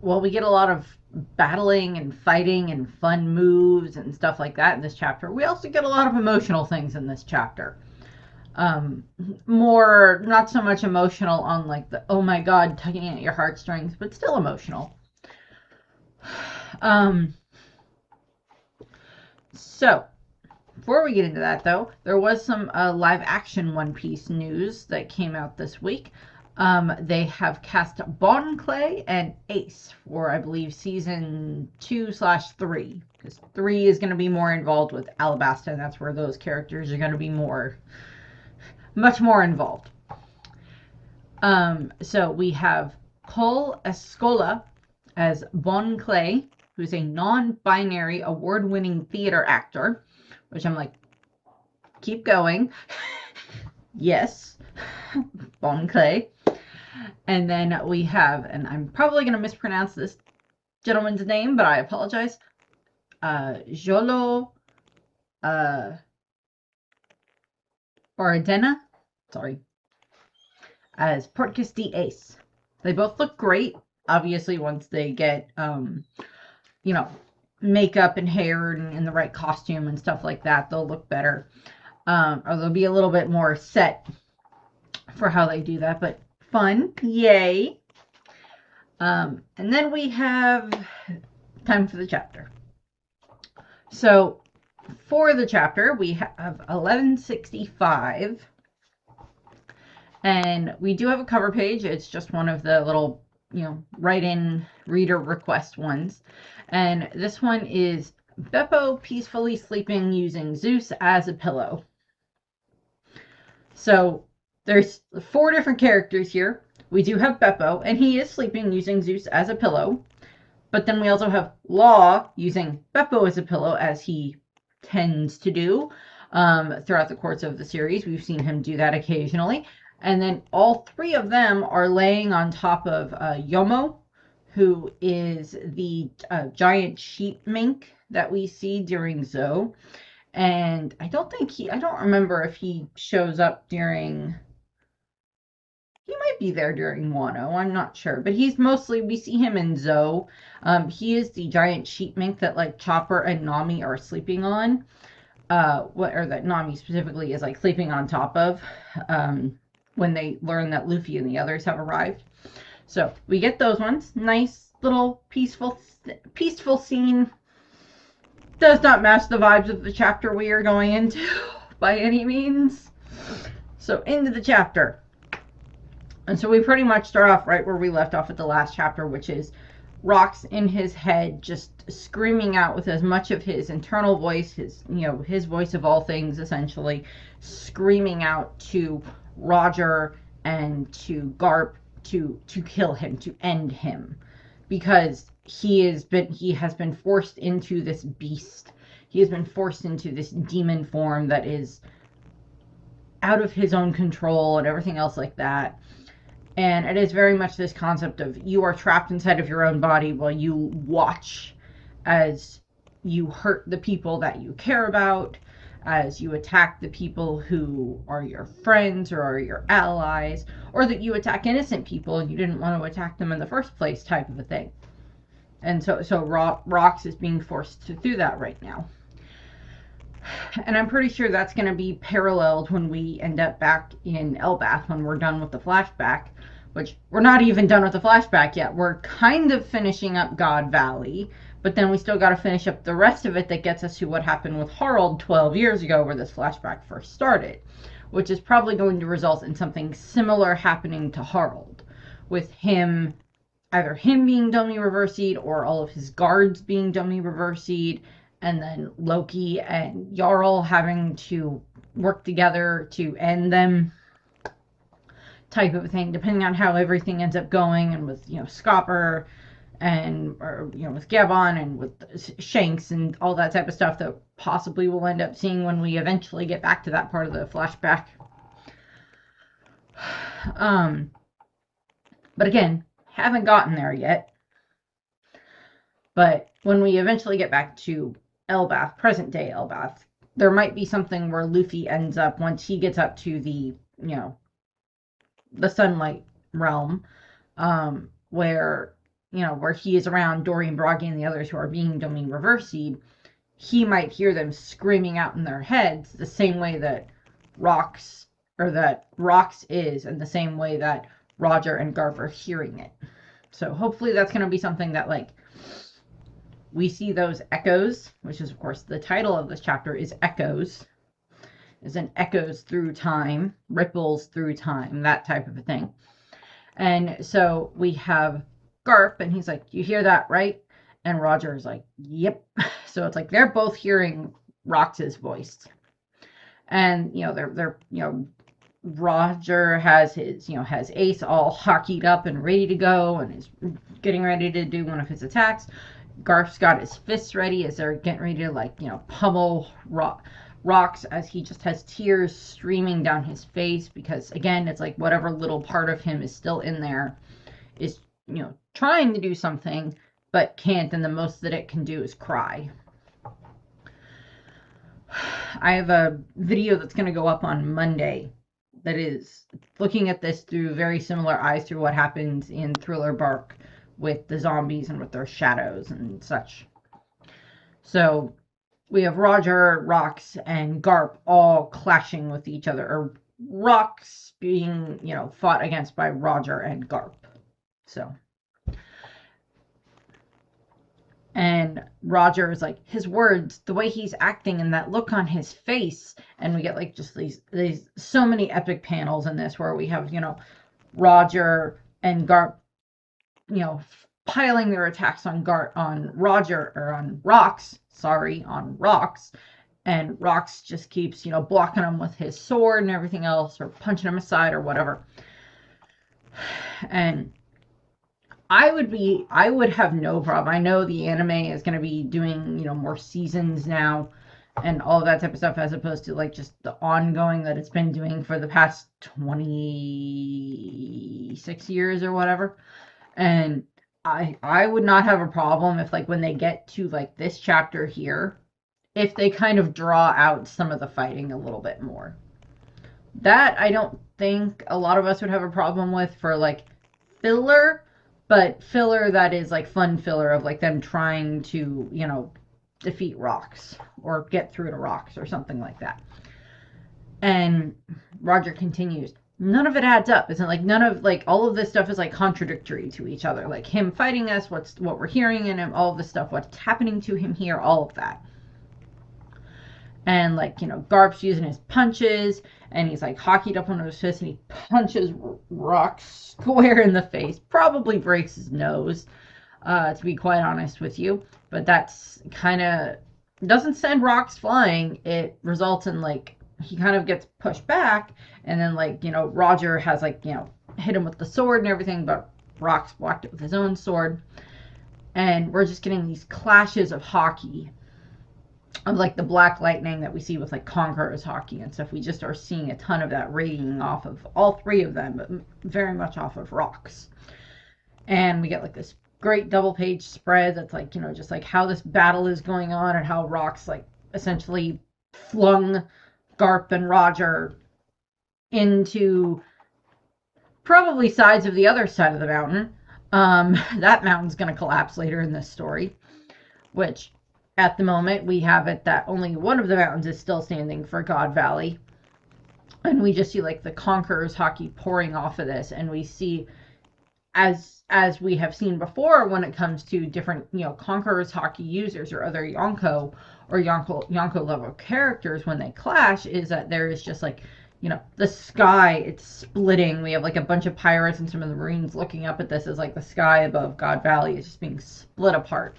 well, we get a lot of battling and fighting and fun moves and stuff like that in this chapter. We also get a lot of emotional things in this chapter. Um, More, not so much emotional on like the, oh my God, tugging at your heartstrings, but still emotional. Um, so, before we get into that, though, there was some live action One Piece news that came out this week. They have cast Bon Clay and Ace for, I believe, season 2/3. Because 3 is going to be more involved with Alabasta, and that's where those characters are going to be much more involved. So we have Cole Escola as Bon Clay, who's a non binary award winning theater actor, which I'm like, keep going. Yes, Bon Clay. And then we have, and I'm probably going to mispronounce this gentleman's name, but I apologize. Jolo Baradena, sorry, as Portcus D. Ace. They both look great. Obviously, once they get, you know, makeup and hair and the right costume and stuff like that, they'll look better. Or they'll be a little bit more set for how they do that, but fun. Yay. And then we have time for the chapter. So for the chapter, we have 1165. And we do have a cover page. It's just one of the little, write-in reader request ones. And this one is Beppo peacefully sleeping using Zeus as a pillow. So there's 4 different characters here. We do have Beppo, and he is sleeping using Zeus as a pillow. But then we also have Law using Beppo as a pillow, as he tends to do throughout the course of the series. We've seen him do that occasionally. And then all 3 of them are laying on top of Yomo, who is the giant sheep mink that we see during Zoe. And I don't remember if he shows up during, he might be there during Wano, I'm not sure. But he's mostly, we see him in Zoe. He is the giant sheep mink that like Chopper and Nami are sleeping on. Or that Nami specifically is like sleeping on top of. When they learn that Luffy and the others have arrived. So we get those ones. Nice little peaceful scene. Does not match the vibes of the chapter we are going into by any means. So into the chapter. And so we pretty much start off right where we left off at the last chapter, which is Rocks in his head just screaming out with as much of his internal voice, his voice of all things, essentially screaming out to Roger and to Garp to kill him, to end him, because he has been forced into this beast. He has been forced into this demon form that is out of his own control and everything else like that. And it is very much this concept of you are trapped inside of your own body while you watch as you hurt the people that you care about, as you attack the people who are your friends or are your allies, or that you attack innocent people and you didn't want to attack them in the first place, type of a thing. And so Rocks is being forced to do that right now. And I'm pretty sure that's going to be paralleled when we end up back in Elbaf when we're done with the flashback, which we're not even done with the flashback yet. We're kind of finishing up God Valley, but then we still got to finish up the rest of it that gets us to what happened with Harald 12 years ago where this flashback first started, which is probably going to result in something similar happening to Harald, with either him being dummy reversied or all of his guards being dummy reversied, and then Loki and Jarl having to work together to end them, type of thing, depending on how everything ends up going, and with Scopper and with Gabon and with Shanks and all that type of stuff that possibly we'll end up seeing when we eventually get back to that part of the flashback. But again, haven't gotten there yet. But when we eventually get back to Elbaf, present day Elbaf, there might be something where Luffy ends up, once he gets up to the the Sunlight realm, where where he is around Dorian Broggy and the others who are being Domain Reversied, he might hear them screaming out in their heads the same way that Rox is, and the same way that Roger and Garp are hearing it. So hopefully that's going to be something that, like, we see those echoes, which is, of course, the title of this chapter is Echoes. Is an echoes through time, ripples through time, that type of a thing. And so we have Garp, and he's like, you hear that, right? And Roger is like, yep. So it's like they're both hearing Rox's voice. And, they're Roger has has Ace all hockeyed up and ready to go and is getting ready to do one of his attacks. Garp's got his fists ready as they're getting ready to, like, pummel Rox, as he just has tears streaming down his face, because, again, it's like whatever little part of him is still in there is, trying to do something, but can't, and the most that it can do is cry. I have a video that's going to go up on Monday that is looking at this through very similar eyes through what happens in Thriller Bark with the zombies and with their shadows and such. So we have Roger, Rox, and Garp all clashing with each other, or Rox being, fought against by Roger and Garp. So, and Roger is like, his words, the way he's acting, and that look on his face, and we get, like, just these so many epic panels in this where we have, Roger and Garp, piling their attacks on Rox, and Rox just keeps, blocking him with his sword and everything else, or punching him aside or whatever. And I would have no problem. I know the anime is going to be doing, more seasons now and all of that type of stuff, as opposed to, like, just the ongoing that it's been doing for the past 26 years or whatever. And I would not have a problem if, like, when they get to, like, this chapter here, if they kind of draw out some of the fighting a little bit more. That I don't think a lot of us would have a problem with for, like, filler, but filler that is, like, fun filler of, like, them trying to, defeat Rox or get through to Rox or something like that. And Roger continues, none of it adds up. Isn't, like, none of, like, all of this stuff is, like, contradictory to each other. Like, him fighting us, what we're hearing in him, all of this stuff, what's happening to him here, all of that. And, like, Garp's using his punches, and he's, like, hockeyed up on his fist, and he punches Rox square in the face. Probably breaks his nose, to be quite honest with you. But that's kind of doesn't send Rox flying. It results in, like, he kind of gets pushed back, and then, like, Roger has, like, hit him with the sword and everything, but Rox blocked it with his own sword. And we're just getting these clashes of hockey, of, like, the black lightning that we see with, like, Conqueror's hockey and stuff. We just are seeing a ton of that radiating off of all three of them, but very much off of Rox. And we get, like, this great double page spread that's, like, just, like, how this battle is going on, and how Rox, like, essentially flung Garp and Roger into probably sides of the other side of the mountain. That mountain's going to collapse later in this story, which at the moment we have it that only one of the mountains is still standing for God Valley. And we just see, like, the Conqueror's hockey pouring off of this, and we see, as we have seen before when it comes to different, Conqueror's hockey users or other Yonko or Yonko level characters, when they clash, is that there is just, like, the sky, it's splitting. We have, like, a bunch of pirates and some of the Marines looking up at this as, like, the sky above God Valley is just being split apart,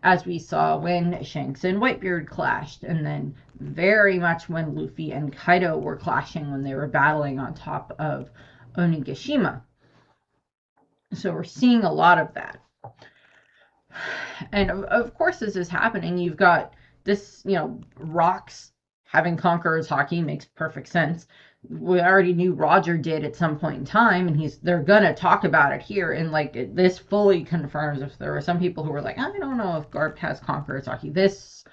as we saw when Shanks and Whitebeard clashed, and then very much when Luffy and Kaido were clashing when they were battling on top of Onigashima. So we're seeing a lot of that. And of course this is happening. You've got this, Rox having Conqueror's hockey makes perfect sense. We already knew Roger did at some point in time, and they're gonna talk about it here, and, like, this fully confirms, if there were some people who were like, I don't know if Garp has Conqueror's hockey, this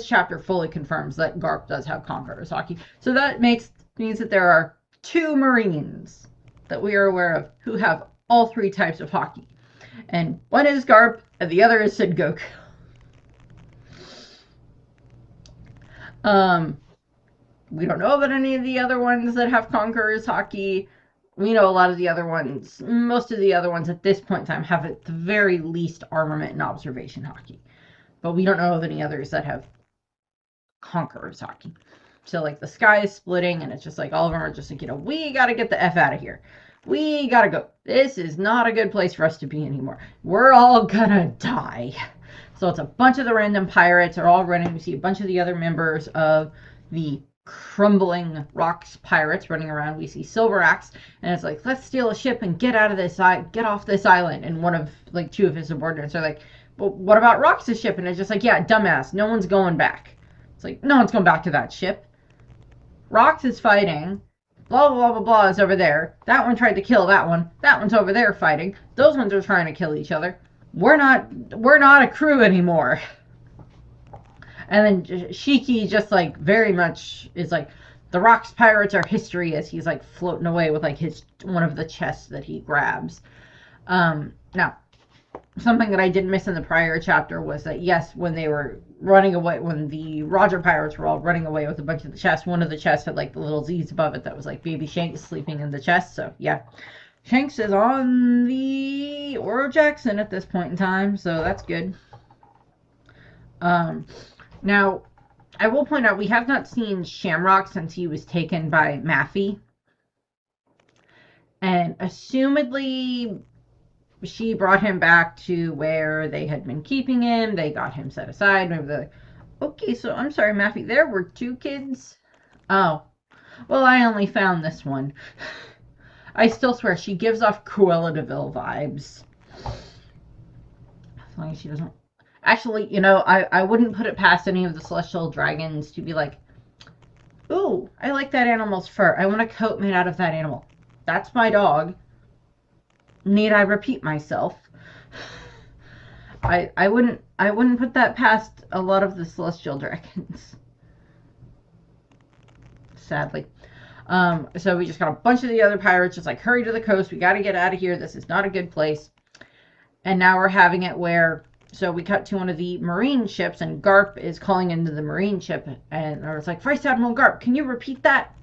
chapter fully confirms that Garp does have Conqueror's hockey. So that means that there are 2 Marines that we are aware of who have all 3 types of hockey. And one is Garp, and the other is Sengoku. We don't know about any of the other ones that have Conqueror's Haki. We know a lot of the other ones. Most of the other ones at this point in time have at the very least armament and observation Haki. But we don't know of any others that have Conqueror's Haki. So, like, the sky is splitting, and it's just like all of them are just like, we gotta get the F out of here. We gotta go. This is not a good place for us to be anymore. We're all gonna die. So it's a bunch of the random pirates are all running. We see a bunch of the other members of the Crumbling Rocks pirates running around. We see Silver Axe, and it's like, let's steal a ship and get out of this, get off this island. And one of, like, two of his subordinates are like, well, what about Rox's ship? And it's just like, yeah, dumbass, no one's going back. It's like, no one's going back to that ship. Rox is fighting. Blah, blah, blah, blah is over there. That one tried to kill that one. That one's over there fighting. Those ones are trying to kill each other. We're not a crew anymore. And then Shiki just, like, very much is like, the Rocks pirates are history, as he's, like, floating away with, like, one of the chests that he grabs. Now, something that I did miss in the prior chapter was that, yes, when they were running away, when the Roger pirates were all running away with a bunch of the chests, one of the chests had, like, the little Z's above it that was, like, baby Shanks sleeping in the chest. So, yeah. Shanks is on the Oro Jackson at this point in time, so that's good. Now, I will point out, we have not seen Shamrock since he was taken by Maffy. And assumedly, she brought him back to where they had been keeping him. They got him set aside. Maybe they're like, okay, so I'm sorry, Maffy, there were 2 kids? Oh, well, I only found this one. I still swear, she gives off Cruella de Vil vibes. As long as she doesn't... Actually, I wouldn't put it past any of the Celestial Dragons to be like, ooh, I like that animal's fur. I want a coat made out of that animal. That's my dog. Need I repeat myself? I wouldn't put that past a lot of the Celestial Dragons. Sadly. So we just got a bunch of the other pirates just like, hurry to the coast. We got to get out of here. This is not a good place. And now we're having it where, so we cut to one of the Marine ships, and Garp is calling into the Marine ship, and it's like, Vice Admiral Garp, can you repeat that?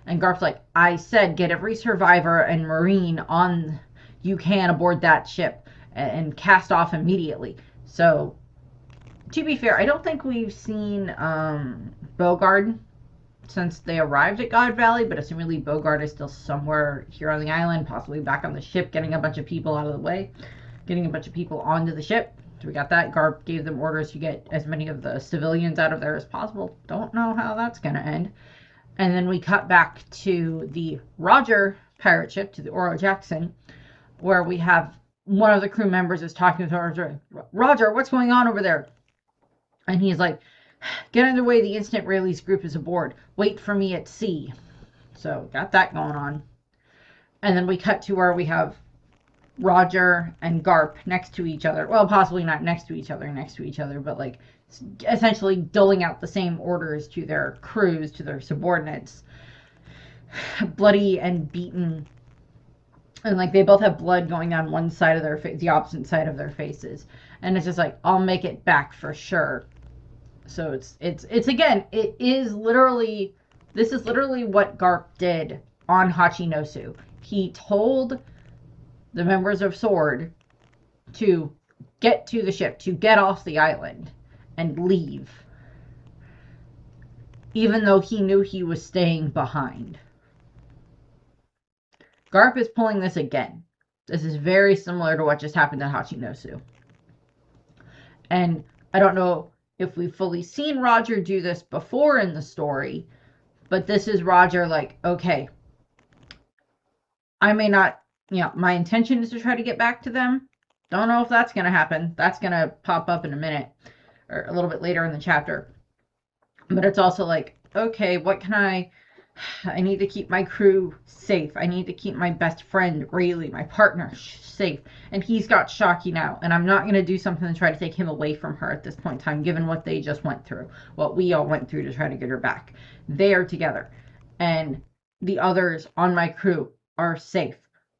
And Garp's like, I said get every survivor and Marine on you can aboard that ship and cast off immediately. So, to be fair, I don't think we've seen Bogard since they arrived at God Valley, but assumingly Bogard is still somewhere here on the island, possibly back on the ship, getting a bunch of people out of the way, getting a bunch of people onto the ship. So we got that. Garp gave them orders to get as many of the civilians out of there as possible. Don't know how that's going to end. And then we cut back to the Roger pirate ship, to the Oro Jackson, where we have one of the crew members is talking to Roger. Roger, what's going on over there? And he's like, get underway. The instant Rayleigh's group is aboard. Wait for me at sea. So got that going on. And then we cut to where we have Roger and Garp next to each other. Well, possibly not next to each other, but like essentially doling out the same orders to their crews, to their subordinates. Bloody and beaten. And like they both have blood going down one side of their face, the opposite side of their faces. And it's just like, I'll make it back for sure. So it's again, it is literally, this is literally what Garp did on Hachinosu. He told the members of Sword to get to the ship, to get off the island and leave, even though he knew he was staying behind. Garp is pulling this again. This is very similar to what just happened at Hachinosu. And I don't know if we've fully seen Roger do this before in the story, but this is Roger like, okay, I may not, my intention is to try to get back to them. Don't know if that's going to happen. That's going to pop up in a minute or a little bit later in the chapter. But it's also like, okay, what can I need to keep my crew safe. I need to keep my best friend, Rayleigh, my partner, safe. And he's got Shaki now. And I'm not going to do something to try to take him away from her at this point in time, given what they just went through. What we all went through to try to get her back. They are together. And the others on my crew are safe.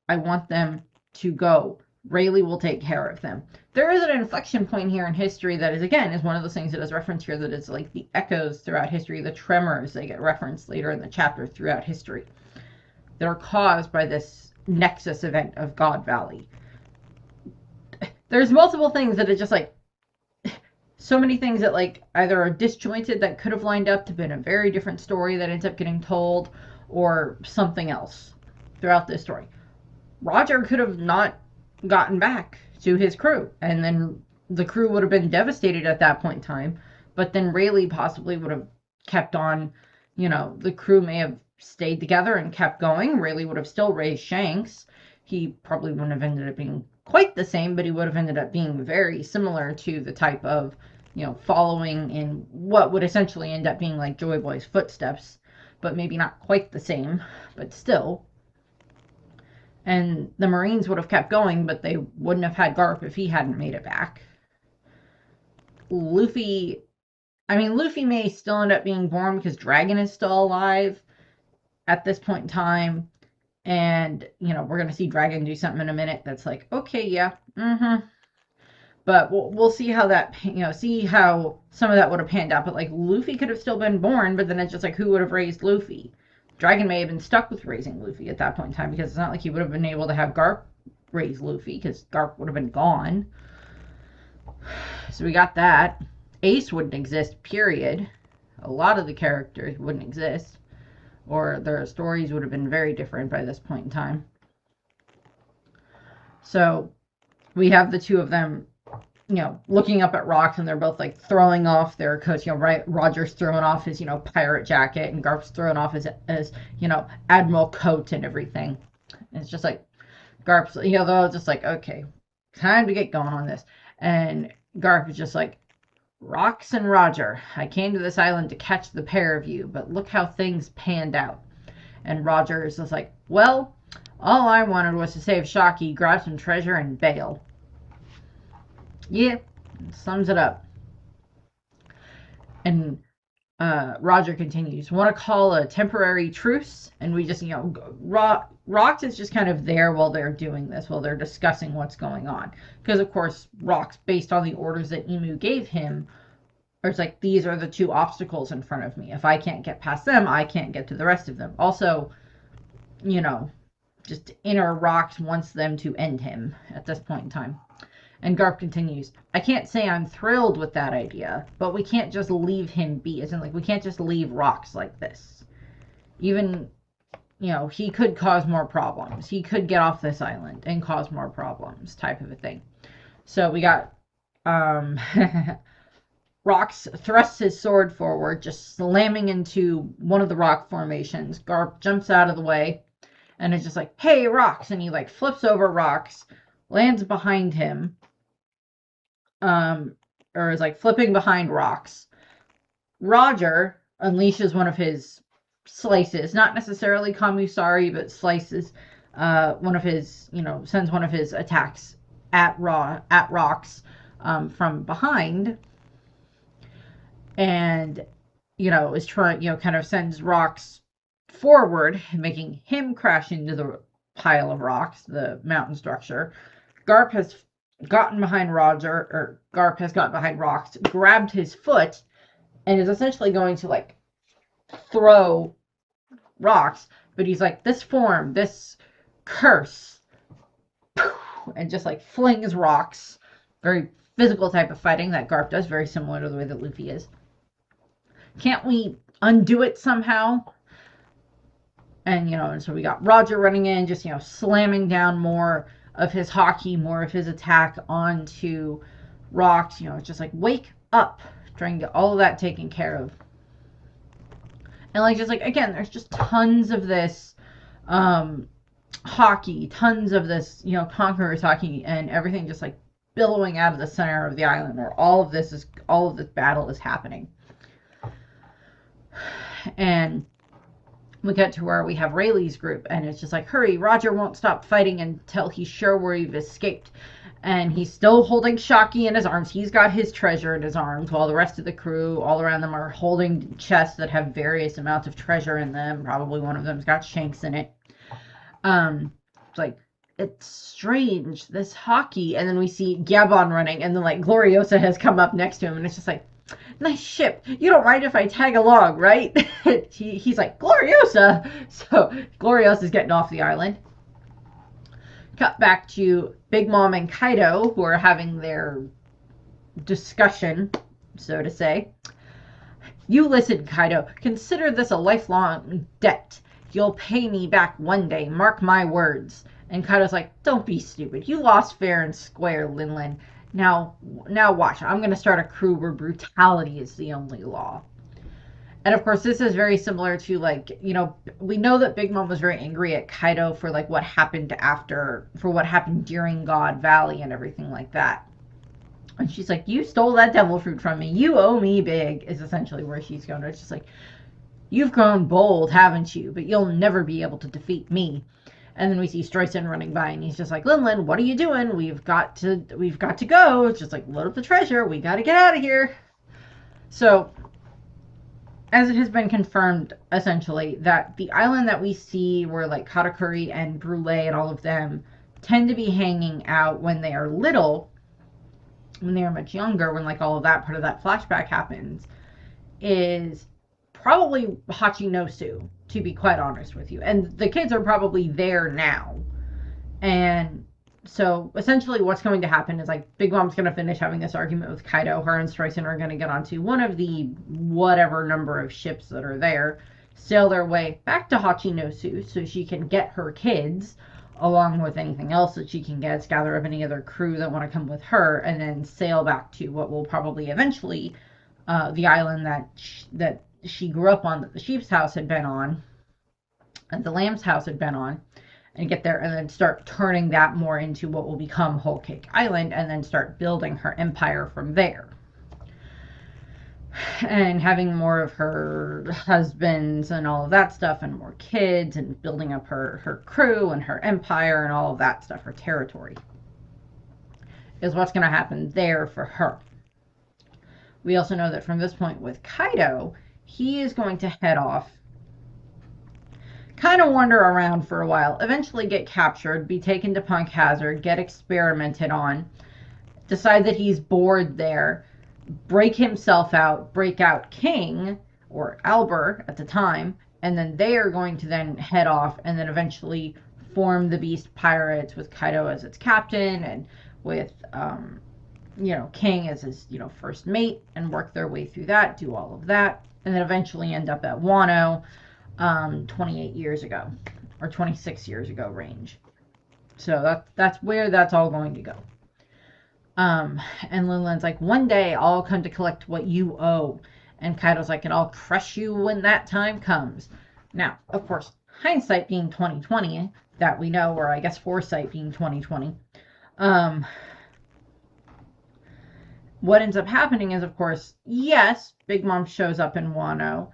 I want them to go Rayleigh will take care of them. There is an inflection point here in history that is, again, is one of those things that is referenced here, that is like the echoes throughout history, the tremors, they get referenced later in the chapter throughout history, that are caused by this nexus event of God Valley. There's multiple things that are just like, so many things that like either are disjointed that could have lined up to been a very different story that ends up getting told, or something else throughout this story. Roger could have not gotten back to his crew, and then the crew would have been devastated at that point in time, but then Rayleigh possibly would have kept on. The crew may have stayed together and kept going. Rayleigh would have still raised Shanks. He probably wouldn't have ended up being quite the same, but he would have ended up being very similar to the type of, following in what would essentially end up being like Joy Boy's footsteps, but maybe not quite the same, but still. And the Marines would have kept going, but they wouldn't have had Garp if he hadn't made it back. Luffy may still end up being born because Dragon is still alive at this point in time. And, we're going to see Dragon do something in a minute that's like, okay, yeah, But we'll see how that, see how some of that would have panned out. But, like, Luffy could have still been born, but then it's just like, who would have raised Luffy? Dragon may have been stuck with raising Luffy at that point in time, because it's not like he would have been able to have Garp raise Luffy, because Garp would have been gone. So we got that. Ace wouldn't exist, period. A lot of the characters wouldn't exist, or their stories would have been very different by this point in time. So we have the two of them, looking up at rocks, and they're both like throwing off their coats. Right? Roger's throwing off his, pirate jacket, and Garp's throwing off his admiral coat and everything. And it's just like Garp's, they're just like, okay, time to get going on this. And Garp is just like, Rocks and Roger, I came to this island to catch the pair of you, but look how things panned out. And Roger is just like, well, all I wanted was to save Shocky, grab some treasure, and bail. Yeah, sums it up. And Roger continues, want to call a temporary truce? And we just, Rocks is just kind of there while they're doing this, while they're discussing what's going on. Because, of course, Rocks, based on the orders that Imu gave him, it's like, these are the two obstacles in front of me. If I can't get past them, I can't get to the rest of them. Also, just inner Rocks wants them to end him at this point in time. And Garp continues, I can't say I'm thrilled with that idea, but we can't just leave him be. As in, like, we can't just leave Rocks like this. Even, he could cause more problems. He could get off this island and cause more problems, type of a thing. So we got, Rocks thrusts his sword forward, just slamming into one of the rock formations. Garp jumps out of the way, and it's just like, hey, Rocks! And he, like, flips over Rocks, lands behind him, or is like flipping behind Rocks. Roger unleashes one of his slices, not necessarily Kamusari, but slices one of his, sends one of his attacks at Rocks from behind, and is trying, kind of sends Rocks forward, making him crash into the pile of rocks, the mountain structure. Garp has gotten behind Rocks, grabbed his foot, and is essentially going to, like, throw Rocks, but he's like, this form, this curse, and just, like, flings Rocks. Very physical type of fighting that Garp does, very similar to the way that Luffy is. Can't we undo it somehow? And, and so we got Roger running in, just, slamming down more of his hockey, more of his attack onto Rocks. It's just like, wake up, trying to get all of that taken care of. And, like, just like, again, there's just tons of this hockey, tons of this, Conqueror's hockey, and everything just, like, billowing out of the center of the island where all of this battle is happening. And we get to where we have Rayleigh's group, and it's just like, hurry, Roger won't stop fighting until he's sure we've escaped. And he's still holding Shocky in his arms. He's got his treasure in his arms, while the rest of the crew all around them are holding chests that have various amounts of treasure in them. Probably one of them's got Shanks in it. It's like, it's strange, this hockey. And then we see Gabon running, and then like Gloriosa has come up next to him, and it's just like, nice ship. You don't mind if I tag along, right? He's like, Gloriosa! So Gloriosa's getting off the island. Cut back to Big Mom and Kaido, who are having their discussion, so to say. You listen, Kaido. Consider this a lifelong debt. You'll pay me back one day, mark my words. And Kaido's like, don't be stupid. You lost fair and square, Linlin. Now watch. I'm going to start a crew where brutality is the only law. And of course, this is very similar to, like, you know, we know that Big Mom was very angry at Kaido for like what happened during God Valley and everything like that. And she's like, you stole that devil fruit from me. You owe me big, is essentially where she's going. It's just like, you've grown bold, haven't you? But you'll never be able to defeat me. And then we see Streusen running by, and he's just like, Linlin, what are you doing? We've got to go. It's just like, load up the treasure. We got to get out of here. So, as it has been confirmed, essentially, that the island that we see where like Katakuri and Brule and all of them tend to be hanging out when they are little, when they are much younger, when like all of that part of that flashback happens, is probably Hachinosu, to be quite honest with you. And the kids are probably there now. And so essentially what's going to happen is like Big Mom's going to finish having this argument with Kaido. Her and Streusen are going to get onto one of the whatever number of ships that are there, sail their way back to Hachinosu so she can get her kids along with anything else that she can get, gather up any other crew that want to come with her, and then sail back to what will probably eventually the island that she grew up on, that the sheep's house had been on, and the lamb's house had been on, and get there and then start turning that more into what will become Whole Cake Island, and then start building her empire from there. And having more of her husbands and all of that stuff, and more kids, and building up her crew and her empire and all of that stuff, her territory, is what's going to happen there for her. We also know that from this point with Kaido, he is going to head off, kind of wander around for a while, eventually get captured, be taken to Punk Hazard, get experimented on, decide that he's bored there, break himself out, break out King, or Albert at the time, and then they are going to then head off and then eventually form the Beast Pirates with Kaido as its captain and with, King as his, first mate, and work their way through that, do all of that, and then eventually end up at Wano 28 years ago, or 26 years ago range. So that's where that's all going to go. And Linlin's like, one day I'll come to collect what you owe. And Kaido's like, and I'll crush you when that time comes. Now, of course, hindsight being 2020, that we know, or I guess foresight being 2020, what ends up happening is, of course, yes, Big Mom shows up in Wano,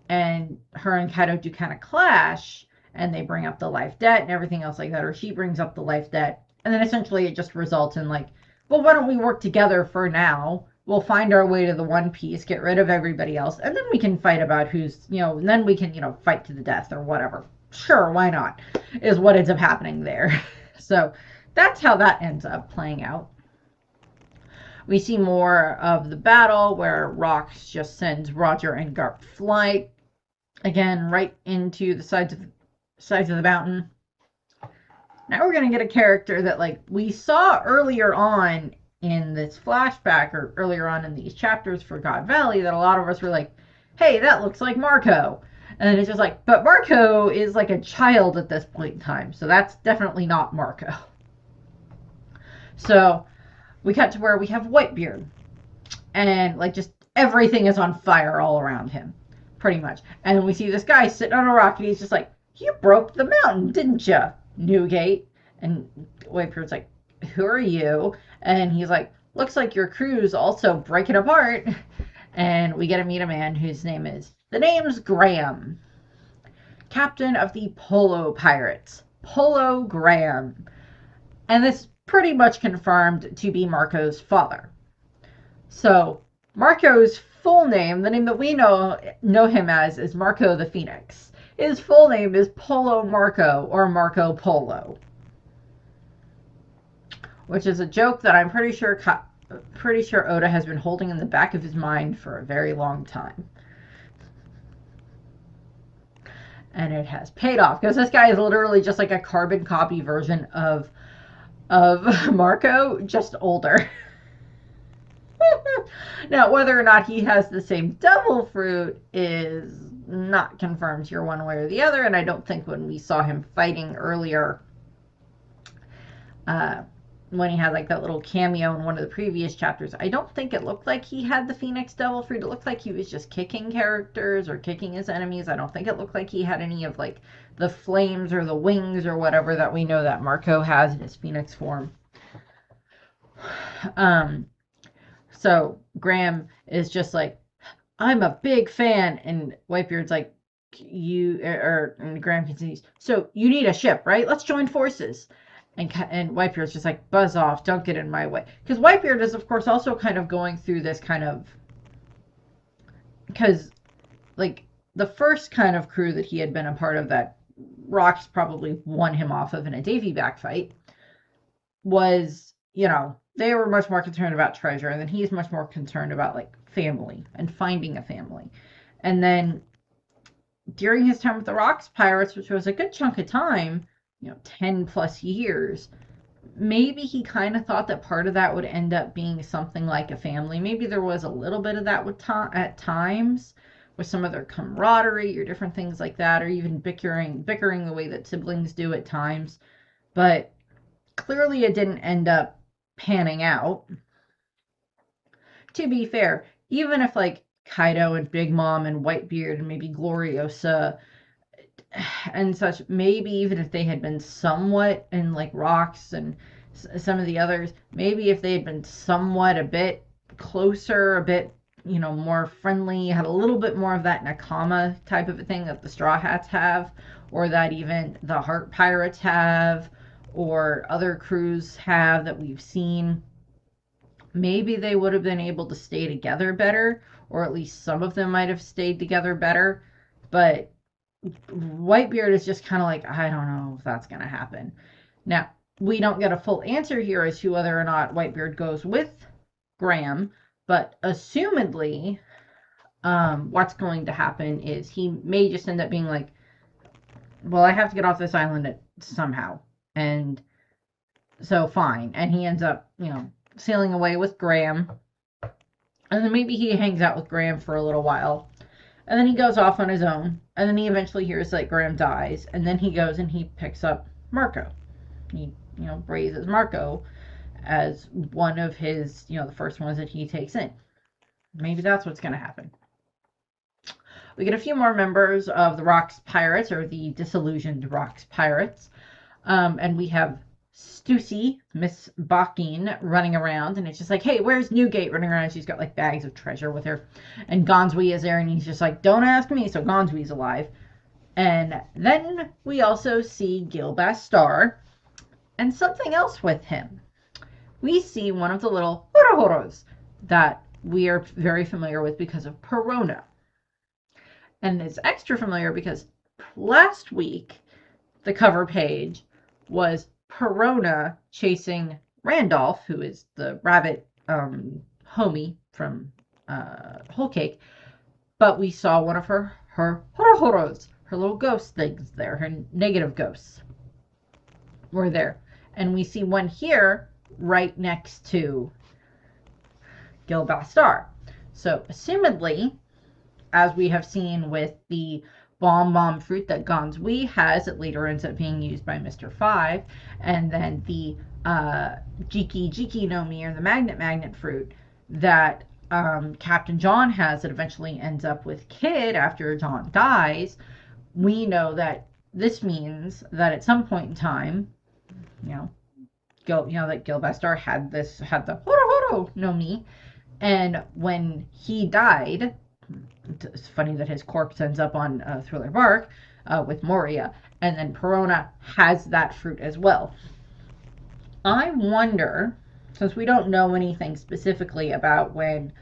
and her and Kaido do kind of clash, and they bring up the life debt and everything else like that, or she brings up the life debt, and then essentially it just results in like, well, why don't we work together for now? We'll find our way to the One Piece, get rid of everybody else, and then we can fight about who's, and then we can, fight to the death or whatever. Sure, why not? Is what ends up happening there. So that's how that ends up playing out. We see more of the battle where Rox just sends Roger and Garp flight again right into the sides of the mountain. Now we're going to get a character that, like, we saw earlier on in this flashback, or earlier on in these chapters for God Valley, that a lot of us were like, hey, that looks like Marco. And it's just like, but Marco is like a child at this point in time, so that's definitely not Marco. So we cut to where we have Whitebeard, and like just everything is on fire all around him, pretty much. And we see this guy sitting on a rock, and he's just like, you broke the mountain, didn't you, Newgate? And Whitebeard's like, who are you? And he's like, looks like your crew's also breaking apart. And we get to meet a man whose name's Graham, captain of the Polo Pirates, Polo Graham. And this pretty much confirmed to be Marco's father. So Marco's full name, the name that we know him as, is Marco the Phoenix. His full name is Polo Marco, or Marco Polo. which is a joke that I'm pretty sure Oda has been holding in the back of his mind for a very long time. And it has paid off, because this guy is literally just like a carbon copy version of Marco, just older. Now, whether or not he has the same devil fruit is not confirmed here one way or the other, and I don't think when we saw him fighting earlier, when he had like that little cameo in one of the previous chapters, I don't think it looked like he had the Phoenix Devil fruit. It looked like he was just kicking characters or kicking his enemies. I don't think it looked like he had any of like the flames or the wings or whatever that we know that Marco has in his Phoenix form. So Graham is just like, I'm a big fan, and Whitebeard's like, and Graham continues, so you need a ship, right? Let's join forces. And Whitebeard's just like, buzz off, don't get in my way. Because Whitebeard is, of course, also kind of going through this kind of, because, like, the first kind of crew that he had been a part of that Rocks probably won him off of in a Davy back fight was, they were much more concerned about treasure, and then he's much more concerned about, like, family and finding a family. And then during his time with the Rocks Pirates, which was a good chunk of time, 10 plus years, maybe he kind of thought that part of that would end up being something like a family. Maybe there was a little bit of that at times with some of their camaraderie or different things like that, or even bickering the way that siblings do at times. But clearly it didn't end up panning out. To be fair, even if like Kaido and Big Mom and Whitebeard and maybe Gloriosa and such, maybe even if they had been somewhat in like Rocks and some of the others, maybe if they had been somewhat a bit closer, a bit more friendly, had a little bit more of that Nakama type of a thing that the Straw Hats have, or that even the Heart Pirates have, or other crews have that we've seen, maybe they would have been able to stay together better, or at least some of them might have stayed together better. But Whitebeard is just kind of like, I don't know if that's going to happen. Now, we don't get a full answer here as to whether or not Whitebeard goes with Graham, but assumedly, what's going to happen is he may just end up being like, well, I have to get off this island somehow. And so fine. And he ends up, sailing away with Graham. And then maybe he hangs out with Graham for a little while. And then he goes off on his own. And then he eventually hears that Graham dies. And then he goes and he picks up Marco. He, raises Marco as one of his, the first ones that he takes in. Maybe that's what's going to happen. We get a few more members of the Rocks Pirates, or the Disillusioned Rocks Pirates. And we have Stussy, Miss Bakin, running around, and it's just like, hey, where's Newgate running around? She's got like bags of treasure with her, and Gonzui is there, and he's just like, don't ask me. So Gonzui's alive. And then we also see Gil Bastar and something else with him. We see one of the little horohoros that we are very familiar with because of Perona. And it's extra familiar because last week the cover page was Perona chasing Randolph, who is the rabbit homie from Whole Cake, but we saw one of her horohoros, her little ghost things there, her negative ghosts were there. And we see one here right next to Gil Bastar. So, assumedly, as we have seen with the bomb fruit that Gonzui has, it later ends up being used by Mr. 5, and then the Jiki no Mi, or the magnet fruit that Captain John has, that eventually ends up with Kid after John dies. We know that this means that at some point in time, that Gil Bastar had the horo no Mi, and when he died, it's funny that his corpse ends up on Thriller Bark with Moria, and then Perona has that fruit as well. I wonder, since we don't know anything specifically about when,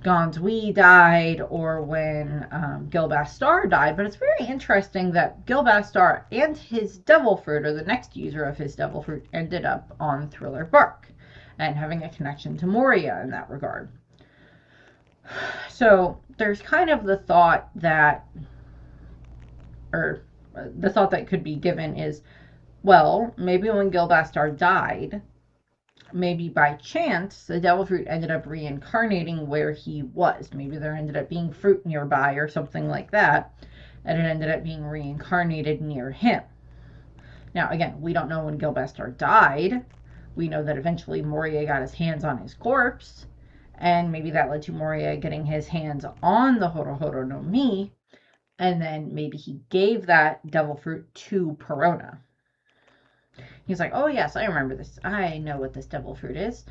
Gonzui died or when Gilbastar died, but it's very interesting that Gilbastar and his Devil Fruit, or the next user of his Devil Fruit, ended up on Thriller Bark and having a connection to Moria in that regard. So there's kind of the thought that, or the thought that could be given is, well, maybe when Gilbastar died, maybe by chance, the Devil Fruit ended up reincarnating where he was. Maybe there ended up being fruit nearby or something like that, and it ended up being reincarnated near him. Now, again, we don't know when Gilbastar died. We know that eventually Moria got his hands on his corpse, and maybe that led to Moria getting his hands on the Horohoro no Mi, and then maybe he gave that Devil Fruit to Perona. He's like, oh yes, I remember this. I know what this Devil Fruit is.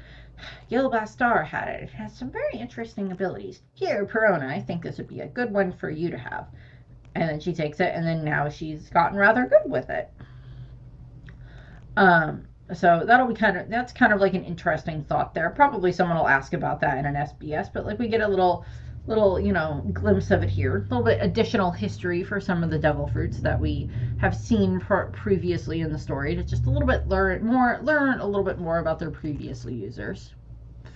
Gilbastar had it. It has some very interesting abilities. Here, Perona, I think this would be a good one for you to have. And then she takes it, and then now she's gotten rather good with it. So that's kind of like an interesting thought there. Probably someone will ask about that in an SBS, but like we get a little glimpse of it here. A little bit additional history for some of the Devil Fruits that we have seen previously in the story, to just a little bit learn a little bit more about their previous users.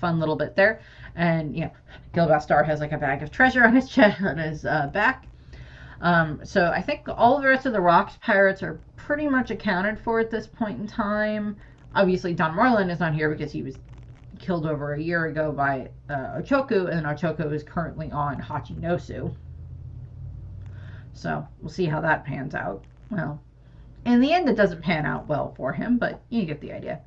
Fun little bit there. And Gilbastar has like a bag of treasure on his chest, on his back. So I think all the rest of the Rocks pirates are pretty much accounted for at this point in time. Obviously, Don Marlin is not here because he was killed over a year ago by Ochoku, and Ochoku is currently on Hachinosu. So we'll see how that pans out. Well, in the end, it doesn't pan out well for him, but you get the idea.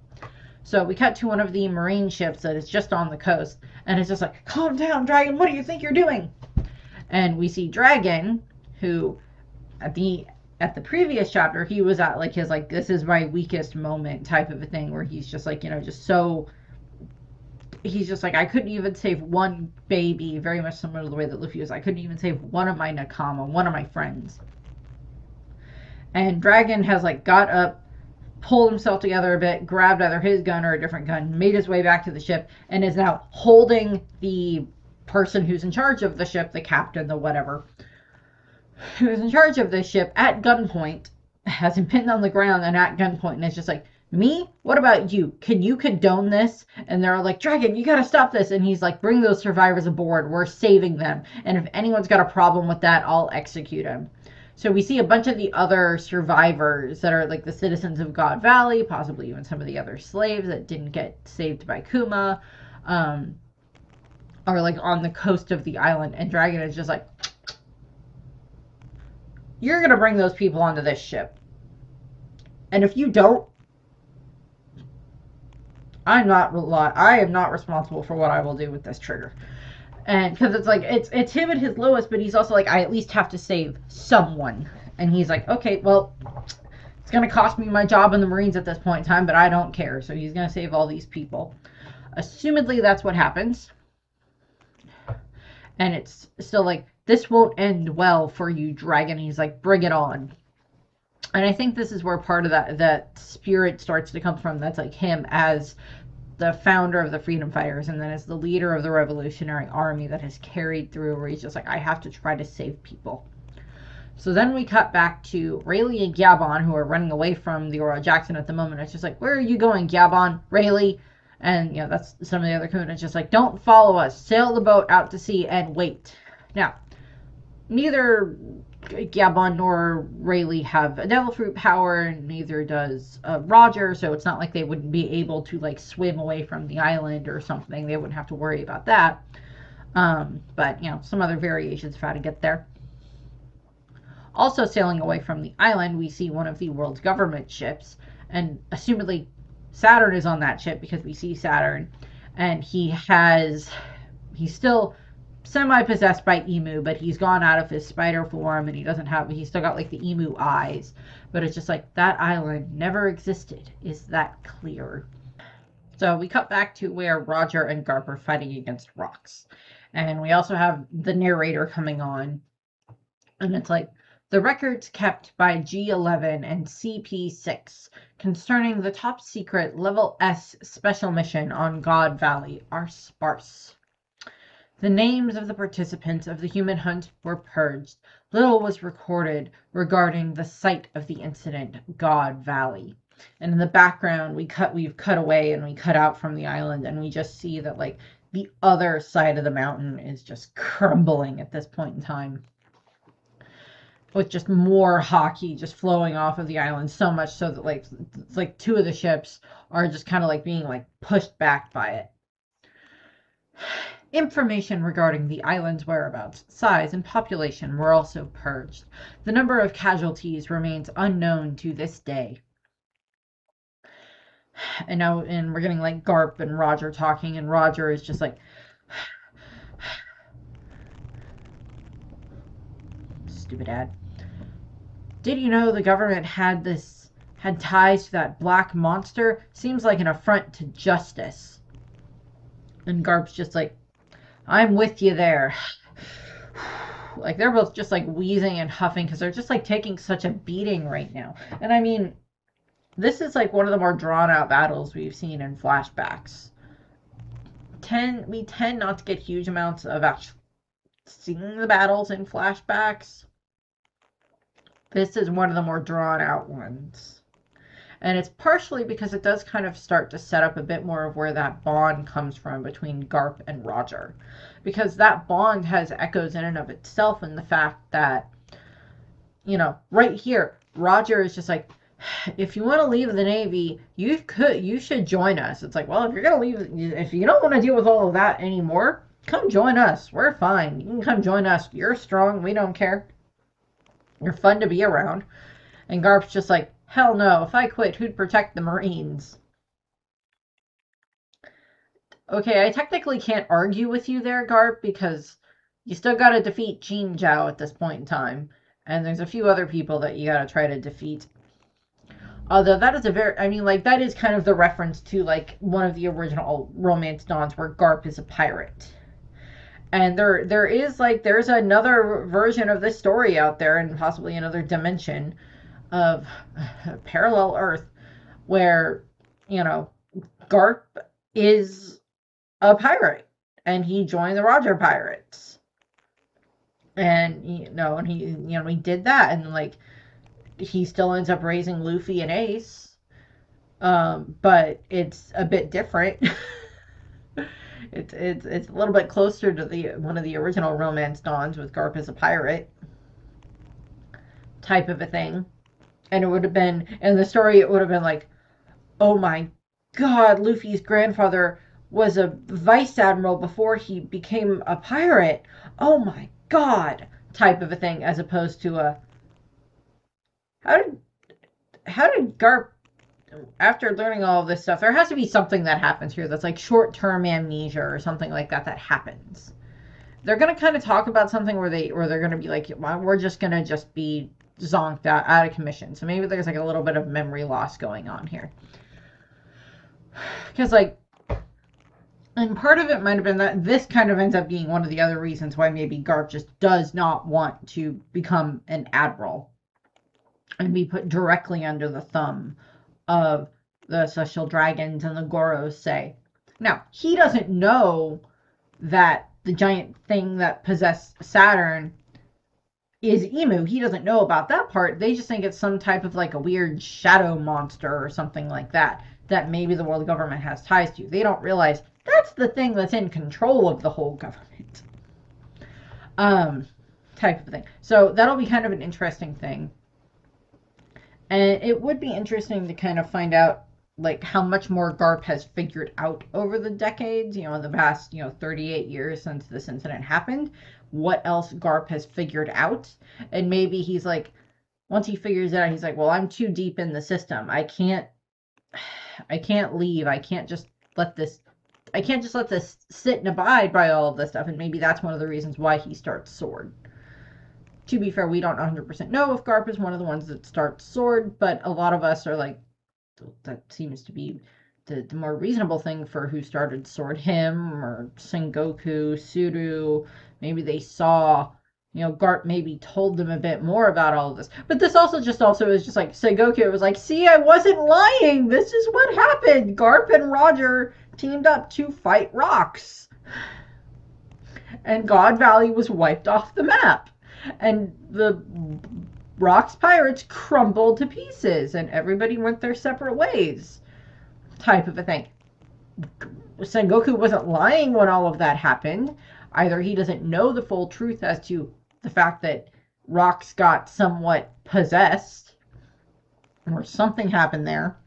So we cut to one of the marine ships that is just on the coast, and it's just like, calm down, Dragon, what do you think you're doing? And we see Dragon, who at the previous chapter, he was at like his like, this is my weakest moment type of a thing, where he's just like, just so, he's just like, I couldn't even save one baby, very much similar to the way that Luffy was. I couldn't even save one of my Nakama, one of my friends. And Dragon has like got up, pulled himself together a bit, grabbed either his gun or a different gun, made his way back to the ship, and is now holding the person who's in charge of the ship, the captain, the whatever, who's in charge of this ship, at gunpoint, has him pinned on the ground and at gunpoint, and it's just like, me? What about you? Can you condone this? And they're like, Dragon, you gotta stop this. And he's like, bring those survivors aboard. We're saving them. And if anyone's got a problem with that, I'll execute him. So we see a bunch of the other survivors that are like the citizens of God Valley, possibly even some of the other slaves that didn't get saved by Kuma, are like on the coast of the island. And Dragon is just like, you're gonna bring those people onto this ship. And if you don't, I am not responsible for what I will do with this trigger. And because it's like, it's him at his lowest, but he's also like, I at least have to save someone. And he's like, okay, well, it's going to cost me my job in the Marines at this point in time, but I don't care. So he's going to save all these people. Assumedly, that's what happens. And it's still like, this won't end well for you, Dragon. He's like, bring it on. And I think this is where part of that spirit starts to come from. That's like him as the founder of the Freedom Fighters, and then as the leader of the Revolutionary Army that has carried through, where he's just like, I have to try to save people. So then we cut back to Rayleigh and Gabon, who are running away from the Oro Jackson at the moment. It's just like, where are you going, Gabon? Rayleigh? And that's some of the other Kunin. It's just like, don't follow us. Sail the boat out to sea and wait. Now, neither Gabon nor Rayleigh have a Devil Fruit power, and neither does Roger, so it's not like they would be able to like swim away from the island or something. They wouldn't have to worry about that. But some other variations of how to get there. Also sailing away from the island, we see one of the world's government ships, and assumedly Saturn is on that ship, because we see Saturn, and he's still semi-possessed by Emu, but he's gone out of his spider form, and he's still got like the emu eyes, but it's just like, that island never existed. Is that clear? So we cut back to where Roger and Garp are fighting against Rocks, and we also have the narrator coming on, and it's like, the records kept by G11 and CP6 concerning the top secret level S special mission on God Valley are sparse. The names of the participants of the human hunt were purged. Little was recorded regarding the site of the incident, God Valley. And in the background, we've cut away and we cut out from the island, and we just see that like the other side of the mountain is just crumbling at this point in time, with just more hockey just flowing off of the island, so much so that like two of the ships are just kind of like being like pushed back by it. Information regarding the island's whereabouts, size, and population were also purged. The number of casualties remains unknown to this day. And we're getting like Garp and Roger talking, and Roger is just like, stupid ad. Did you know the government had ties to that black monster? Seems like an affront to justice. And Garp's just like, I'm with you there. Like, they're both just like wheezing and huffing because they're just like taking such a beating right now. And I mean, this is like one of the more drawn out battles we've seen in flashbacks. We tend not to get huge amounts of actually seeing the battles in flashbacks. This is one of the more drawn out ones. And it's partially because it does kind of start to set up a bit more of where that bond comes from between Garp and Roger. Because that bond has echoes in and of itself in the fact that, you know, right here, Roger is just like, if you want to leave the Navy, you should join us. It's like, well, if you're going to leave, if you don't want to deal with all of that anymore, come join us. We're fine. You can come join us. You're strong. We don't care. You're fun to be around. And Garp's just like, hell no. If I quit, who'd protect the Marines? Okay, I technically can't argue with you there, Garp, because you still gotta defeat Jean Zhao at this point in time. And there's a few other people that you gotta try to defeat. Although that is that is kind of the reference to, like, one of the original Romance Dawns where Garp is a pirate. And there's another version of this story out there, and possibly another dimension of parallel Earth where, you know, Garp is a pirate and he joined the Roger Pirates. And he did that, and like he still ends up raising Luffy and Ace. But it's a bit different. It's a little bit closer to one of the original Romance Dawns with Garp as a pirate type of a thing. And it would have been, in the story, it would have been like, oh my god, Luffy's grandfather was a vice admiral before he became a pirate. Oh my god, type of a thing, as opposed to a, how did Garp, after learning all of this stuff, there has to be something that happens here that's like short-term amnesia or something like that happens. They're going to kind of talk about something where they're going to be like, well, we're just going to just be zonked out of commission. So maybe there's like a little bit of memory loss going on here. Because like, and part of it might have been that this kind of ends up being one of the other reasons why maybe Garp just does not want to become an admiral and be put directly under the thumb of the Celestial Dragons and the Gorosei. Now, he doesn't know that the giant thing that possessed Saturn is Emu. He doesn't know about that part. They just think it's some type of like a weird shadow monster or something like that maybe the world government has ties to. They don't realize that's the thing that's in control of the whole government. Type of thing. So that'll be kind of an interesting thing. And it would be interesting to kind of find out like how much more Garp has figured out over the decades, in the past, 38 years since this incident happened. What else Garp has figured out. And maybe he's like, once he figures it out, he's like, well, I'm too deep in the system. I can't leave. I can't just let this sit and abide by all of this stuff. And maybe that's one of the reasons why he starts Sword. To be fair, we don't 100% know if Garp is one of the ones that starts Sword, but a lot of us are like, that seems to be the more reasonable thing for who started Sword, him or Sengoku, Suru. Maybe they saw, Garp maybe told them a bit more about all of this. But this also is just like, Sengoku was like, see, I wasn't lying. This is what happened. Garp and Roger teamed up to fight rocks. and God Valley was wiped off the map. And the Rocks pirates crumbled to pieces, and everybody went their separate ways, type of a thing. Sengoku wasn't lying when all of that happened. Either he doesn't know the full truth as to the fact that Rocks got somewhat possessed, or something happened there.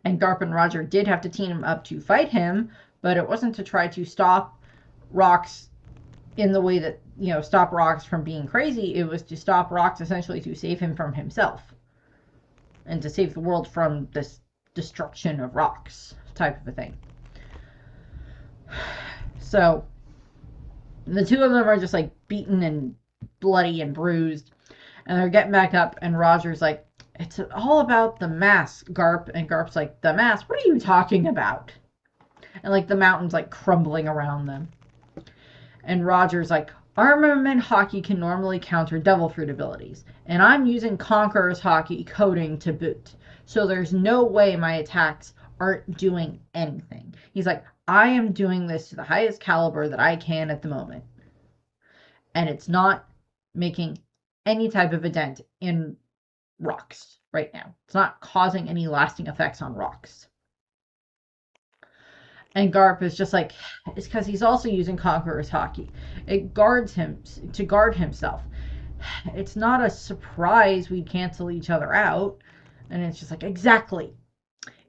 And Garp and Roger did have to team up to fight him, but it wasn't to try to stop Rocks in the way that, stop Rocks from being crazy. It was to stop Rocks essentially to save him from himself. And to save the world from this destruction of Rocks type of a thing. So, the two of them are just like beaten and bloody and bruised. And they're getting back up, and Roger's like, it's all about the mask, Garp. And Garp's like, the mask? What are you talking about? And like the mountain's like crumbling around them. And Roger's like, Armament Haki can normally counter Devil Fruit abilities, and I'm using Conqueror's Haki coding to boot. So there's no way my attacks aren't doing anything. He's like, I am doing this to the highest caliber that I can at the moment. And it's not making any type of a dent in Rocks right now. It's not causing any lasting effects on Rocks. And Garp is just like, it's because he's also using Conqueror's Haki. It guards him to guard himself. It's not a surprise we cancel each other out. And it's just like, exactly.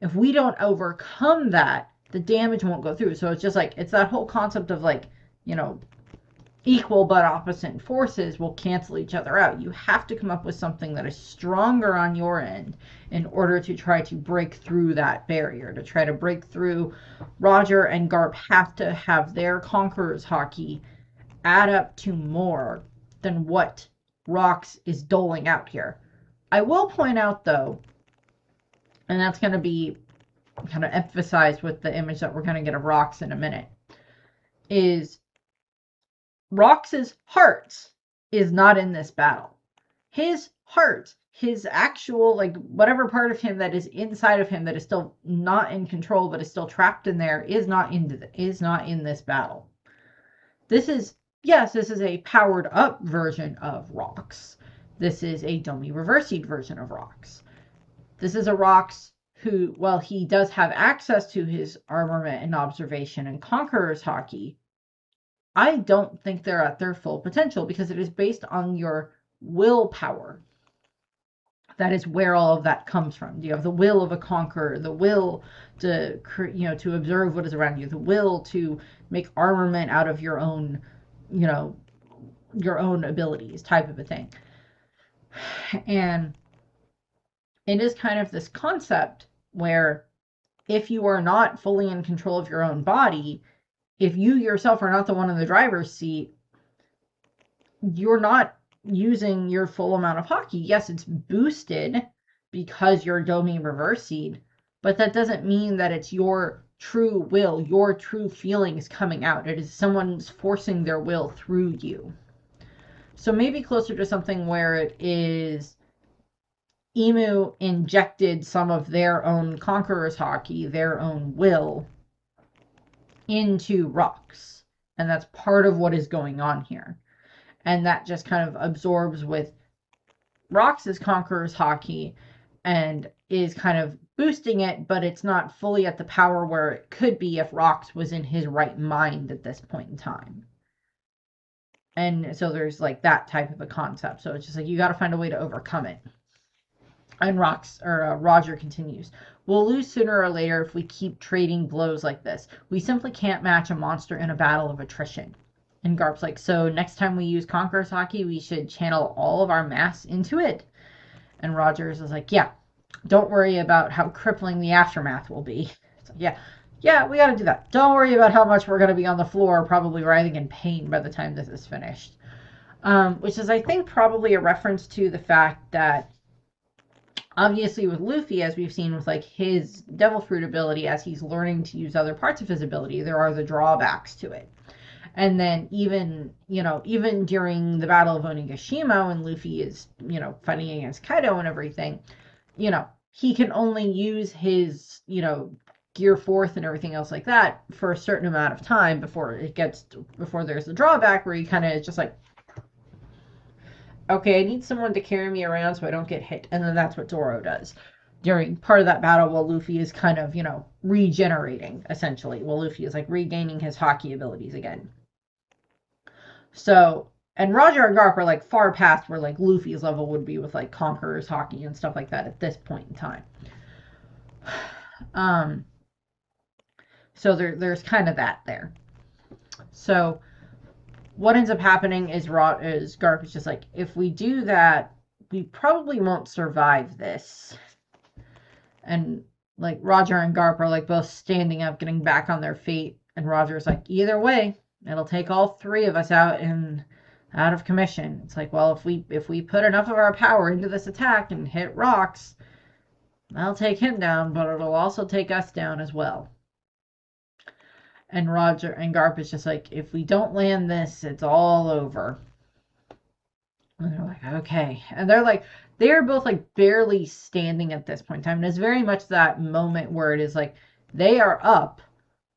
If we don't overcome that, the damage won't go through. So it's just like, it's that whole concept of like, equal but opposite forces will cancel each other out. You have to come up with something that is stronger on your end in order to try to break through that barrier, to try to break through. Roger and Garp have to have their Conqueror's Haki add up to more than what Rocks is doling out here. I will point out, though, and that's going to be kind of emphasized with the image that we're going to get of Rocks in a minute, is Rox's heart is not in this battle. His heart, his actual, like, whatever part of him that is inside of him that is still not in control but is still trapped in there is not in this battle. This is a powered up version of Rocks. This is a Domi reversied version of Rocks. This is a Rocks who, while he does have access to his armament and observation and Conqueror's Haki, I don't think they're at their full potential because it is based on your willpower. That is where all of that comes from. You have the will of a conqueror, the will to, to observe what is around you, the will to make armament out of your own, your own abilities, type of a thing. And it is kind of this concept where if you are not fully in control of your own body, if you yourself are not the one in the driver's seat, you're not using your full amount of Haki. Yes, it's boosted because you're Domi reversied, but that doesn't mean that it's your true will, your true feelings coming out. It is someone's forcing their will through you. So maybe closer to something where it is Imu injected some of their own Conqueror's Haki, their own will, into Rocks, and that's part of what is going on here, and that just kind of absorbs with Rocks' Conqueror's Haki and is kind of boosting it, but it's not fully at the power where it could be if Rocks was in his right mind at this point in time. And so there's like that type of a concept. So it's just like you got to find a way to overcome it. And Roger continues, we'll lose sooner or later if we keep trading blows like this. We simply can't match a monster in a battle of attrition. And Garp's like, so next time we use Conqueror's Haki, we should channel all of our mass into it? And Rogers is like, yeah, don't worry about how crippling the aftermath will be. It's like, yeah, we got to do that. Don't worry about how much we're going to be on the floor, probably writhing in pain by the time this is finished. Which is, I think, probably a reference to the fact that obviously with Luffy, as we've seen with like his Devil Fruit ability, as he's learning to use other parts of his ability, there are the drawbacks to it. And then even during the Battle of Onigashima, when Luffy is, fighting against Kaido and everything, he can only use his, gear forth and everything else like that for a certain amount of time before there's the drawback where he kind of is just like, okay, I need someone to carry me around so I don't get hit. And then that's what Zoro does during part of that battle while Luffy is kind of, regenerating, essentially. While Luffy is like regaining his Haki abilities again. So, and Roger and Garp are like far past where like Luffy's level would be with like Conqueror's Haki and stuff like that at this point in time. So there's kind of that there. So what ends up happening is Garp is just like, if we do that, we probably won't survive this. And like Roger and Garp are like both standing up, getting back on their feet, and Roger's like, either way, it'll take all three of us out of commission. It's like, well, if we put enough of our power into this attack and hit rocks, that'll take him down, but it'll also take us down as well. And Roger and Garp is just like, if we don't land this, it's all over. And they're like, okay. And they're both like barely standing at this point in time. And it's very much that moment where it is like, they are up,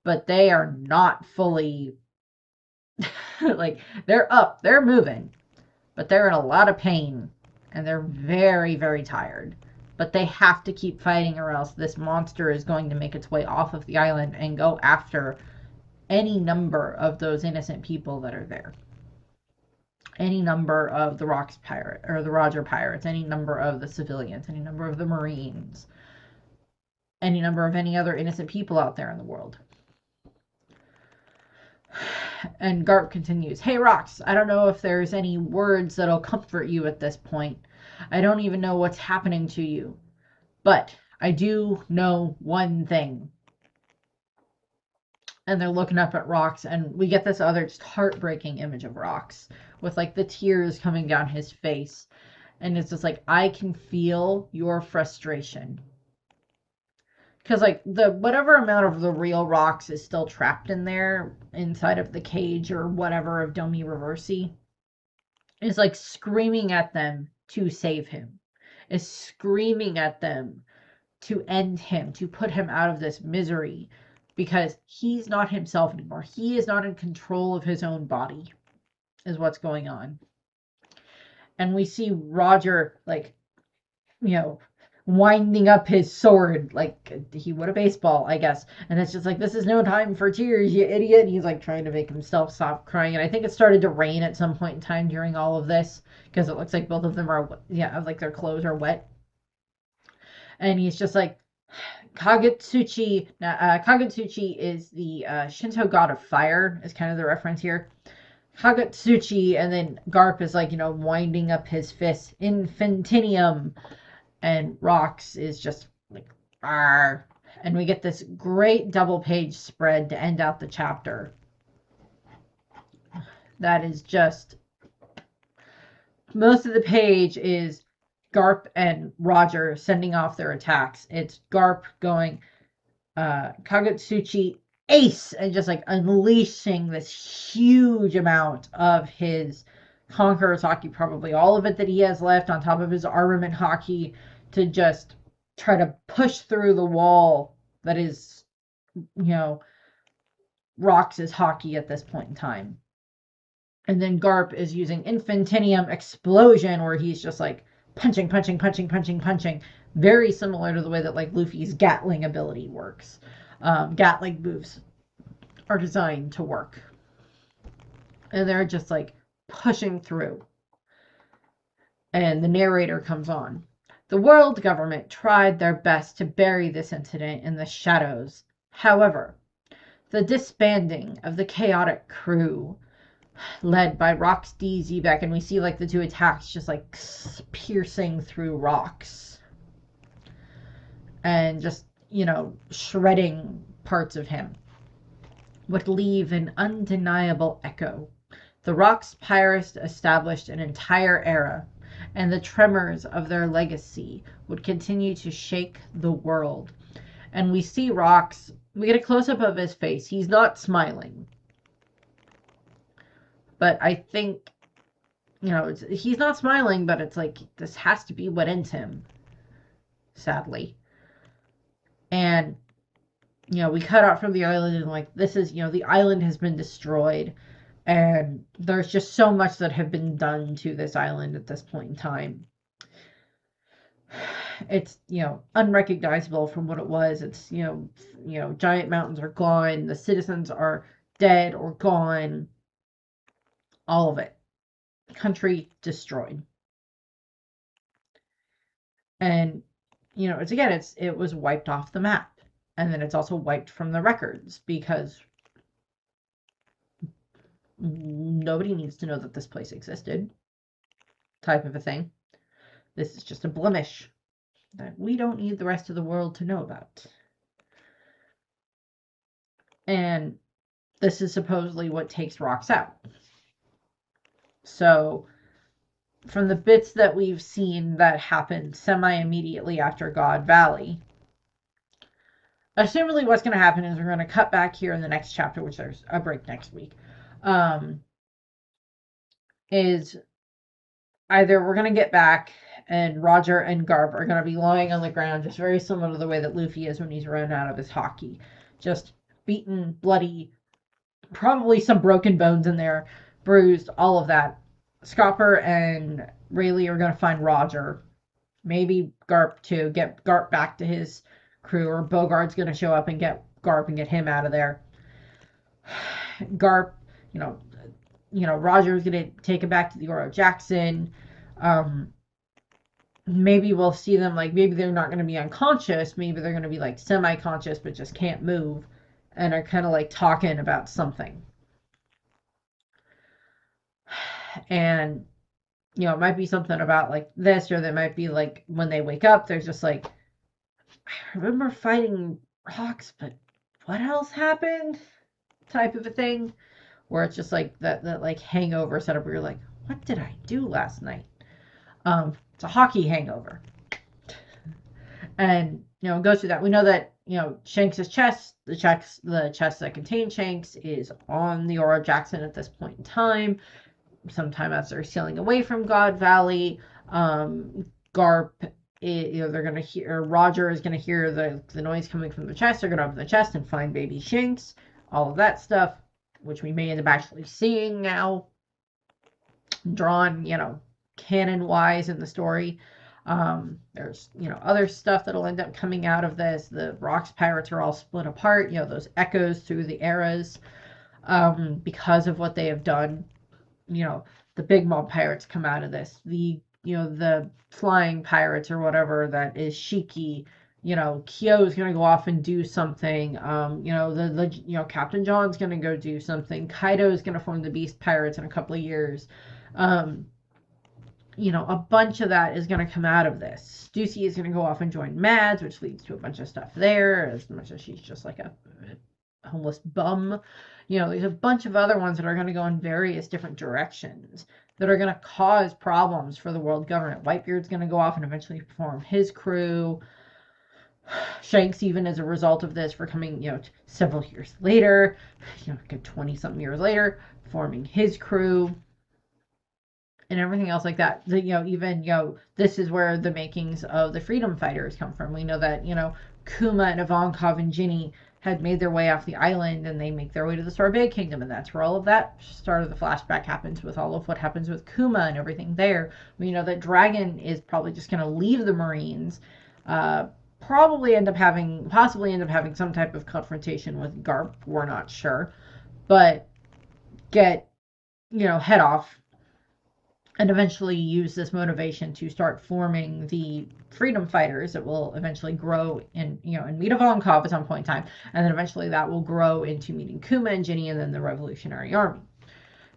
but they are not fully, like, they're up, they're moving, but they're in a lot of pain. And they're very, very tired. But they have to keep fighting or else this monster is going to make its way off of the island and go after any number of those innocent people that are there. Any number of the Rocks pirate or the Roger pirates, any number of the civilians, any number of the Marines, any number of any other innocent people out there in the world. And Garp continues, hey Rocks, I don't know if there's any words that'll comfort you at this point. I don't even know what's happening to you. But I do know one thing. And they're looking up at Rocks, and we get this other just heartbreaking image of Rocks with like the tears coming down his face. And it's just like, I can feel your frustration. Because like whatever amount of the real Rocks is still trapped in there inside of the cage or whatever of Domi Reversi is like screaming at them to save him. Is screaming at them to end him, to put him out of this misery. Because he's not himself anymore. He is not in control of his own body, is what's going on. And we see Roger, like, winding up his sword like he would a baseball, I guess. And it's just like, this is no time for tears, you idiot. And he's like trying to make himself stop crying. And I think it started to rain at some point in time during all of this, because it looks like both of them are, like their clothes are wet. And he's just like, Kagutsuchi is the Shinto god of fire, is kind of the reference here. Kagutsuchi, and then Garp is like, winding up his fist, Infantinium, and Rocks is just like, arr. And we get this great double page spread to end out the chapter. That is just, most of the page is Garp and Roger sending off their attacks. It's Garp going, Kagutsuchi ace, and just like unleashing this huge amount of his Conqueror's Haki, probably all of it that he has left on top of his armament Haki, to just try to push through the wall that is, Rocks' Haki at this point in time. And then Garp is using Infantinium Explosion, where he's just like punching. Very similar to the way that like Luffy's Gatling ability works. Gatling moves are designed to work. And they're just like pushing through. And the narrator comes on. The world government tried their best to bury this incident in the shadows. However, the disbanding of the chaotic crew, led by Rocks D. Xebec, and we see like the two attacks just like piercing through Rocks and just, shredding parts of him, would leave an undeniable echo. The Rocks pirates established an entire era, and the tremors of their legacy would continue to shake the world. And we see Rocks, we get a close-up of his face. He's not smiling. But I think, he's not smiling, but it's like, this has to be what ends him, sadly. And we cut out from the island and like this is, the island has been destroyed and there's just so much that have been done to this island at this point in time. It's, unrecognizable from what it was. It's, giant mountains are gone, the citizens are dead or gone, all of it. Country destroyed. And, it was wiped off the map. And then it's also wiped from the records because nobody needs to know that this place existed, type of a thing. This is just a blemish that we don't need the rest of the world to know about. And this is supposedly what takes Rox out. So, from the bits that we've seen that happened semi-immediately after God Valley, assumably what's going to happen is we're going to cut back here in the next chapter, which there's a break next week, is either we're going to get back and Roger and Garp are going to be lying on the ground, just very similar to the way that Luffy is when he's run out of his hockey. Just beaten, bloody, probably some broken bones in there, bruised, all of that. Scopper and Rayleigh are going to find Roger. Maybe Garp too, get Garp back to his crew, or Bogart's going to show up and get Garp and get him out of there. Garp, Roger's going to take him back to the Oro Jackson. Maybe we'll see them, like, maybe they're not going to be unconscious. Maybe they're going to be, like, semi-conscious but just can't move and are kind of, like, talking about something. And, it might be something about, like, this, or they might be, like, when they wake up, they're just like, I remember fighting Rox, but what else happened? Type of a thing. Where it's just, like, that like, hangover setup where you're like, what did I do last night? It's a hockey hangover. And, it goes through that. We know that, Shanks' chest, the chest that contains Shanks, is on the Oro Jackson at this point in time. Sometime as they're sailing away from God Valley, Garp, they're going to hear, Roger is going to hear the noise coming from the chest. They're going to open the chest and find baby Shanks. All of that stuff, which we may end up actually seeing now, drawn, canon-wise in the story. There's, other stuff that'll end up coming out of this. The Rox pirates are all split apart, those echoes through the eras, because of what they have done. The Big Mom pirates come out of this. The flying pirates or whatever that is Shiki. Kyo's gonna go off and do something. Captain John's gonna go do something. Kaido's gonna form the Beast Pirates in a couple of years. A bunch of that is going to come out of this. Stussy is going to go off and join Mads, which leads to a bunch of stuff there, as much as she's just like a homeless bum. There's a bunch of other ones that are going to go in various different directions that are going to cause problems for the world government. Whitebeard's going to go off and eventually form his crew. Shanks, even as a result of this, for coming, several years later, good 20-something years later, forming his crew. And everything else like that. This is where the makings of the freedom fighters come from. We know that, Kuma and Ivankov and Ginny had made their way off the island and they make their way to the Sorbet Kingdom, and that's where all of that start of the flashback happens, with all of what happens with Kuma and everything there. We know that Dragon is probably just going to leave the Marines, possibly end up having some type of confrontation with Garp. We're not sure, but get, head off and eventually use this motivation to start forming the freedom fighters that will eventually grow and meet Ivankov at some point in time, and then eventually that will grow into meeting Kuma and Ginny and then the Revolutionary Army.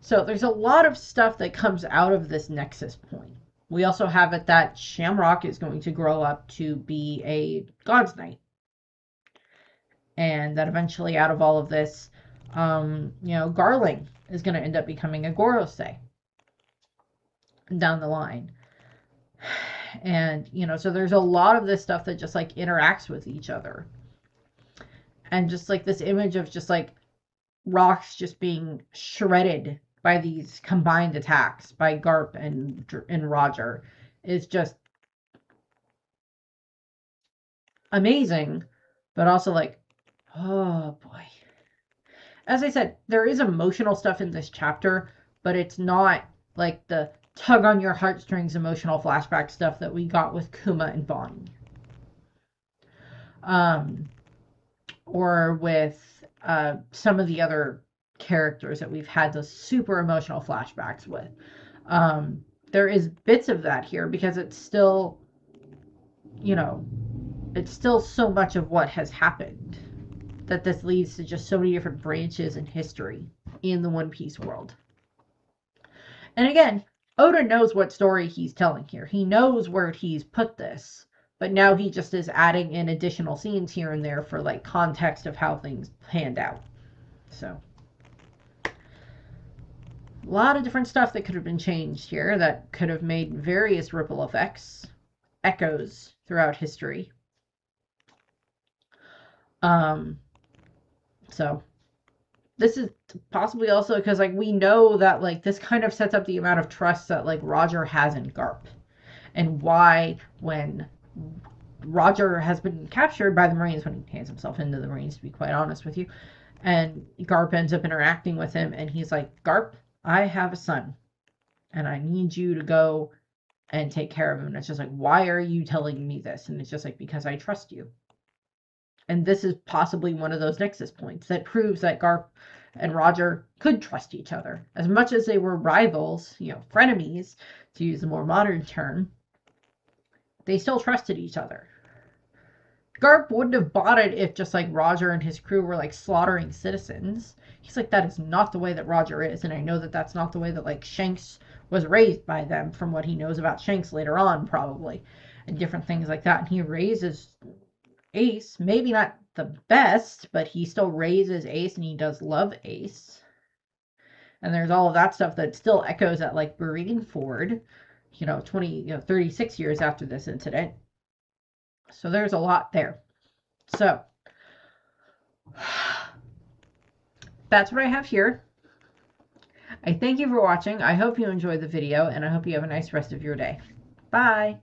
So there's a lot of stuff that comes out of this nexus point. We also have it that Shamrock is going to grow up to be a God's Knight, and that eventually out of all of this, Garling is going to end up becoming a Gorosei down the line. And so there's a lot of this stuff that just like interacts with each other, and just like this image of just like Rox just being shredded by these combined attacks by Garp and Roger is just amazing, but also like, Oh boy. As I said, there is emotional stuff in this chapter, but it's not like the tug on your heartstrings emotional flashback stuff that we got with Kuma and Bonnie. Or with some of the other characters that we've had those super emotional flashbacks with. There is bits of that here because it's still, it's still so much of what has happened that this leads to just so many different branches in history in the One Piece world. And again, Oda knows what story he's telling here. He knows where he's put this, but now he just is adding in additional scenes here and there for like context of how things panned out. So a lot of different stuff that could have been changed here that could have made various ripple effects, echoes throughout history. So this is possibly also because like we know that like this kind of sets up the amount of trust that like Roger has in Garp, and why when Roger has been captured by the Marines, when he hands himself into the Marines, to be quite honest with you, and Garp ends up interacting with him, and he's like, Garp, I have a son, and I need you to go and take care of him. And it's just like, why are you telling me this? And it's just like, because I trust you. And this is possibly one of those nexus points that proves that Garp and Roger could trust each other. As much as they were rivals, frenemies, to use a more modern term, they still trusted each other. Garp wouldn't have bought it if just like Roger and his crew were like slaughtering citizens. He's like, that is not the way that Roger is. And I know that that's not the way that like Shanks was raised by them, from what he knows about Shanks later on, probably, and different things like that. And he raises Ace, maybe not the best, but he still raises Ace, and he does love Ace. And there's all of that stuff that still echoes at like Marineford, 36 years after this incident. So there's a lot there. So that's what I have here. I thank you for watching. I hope you enjoyed the video, and I hope you have a nice rest of your day. Bye.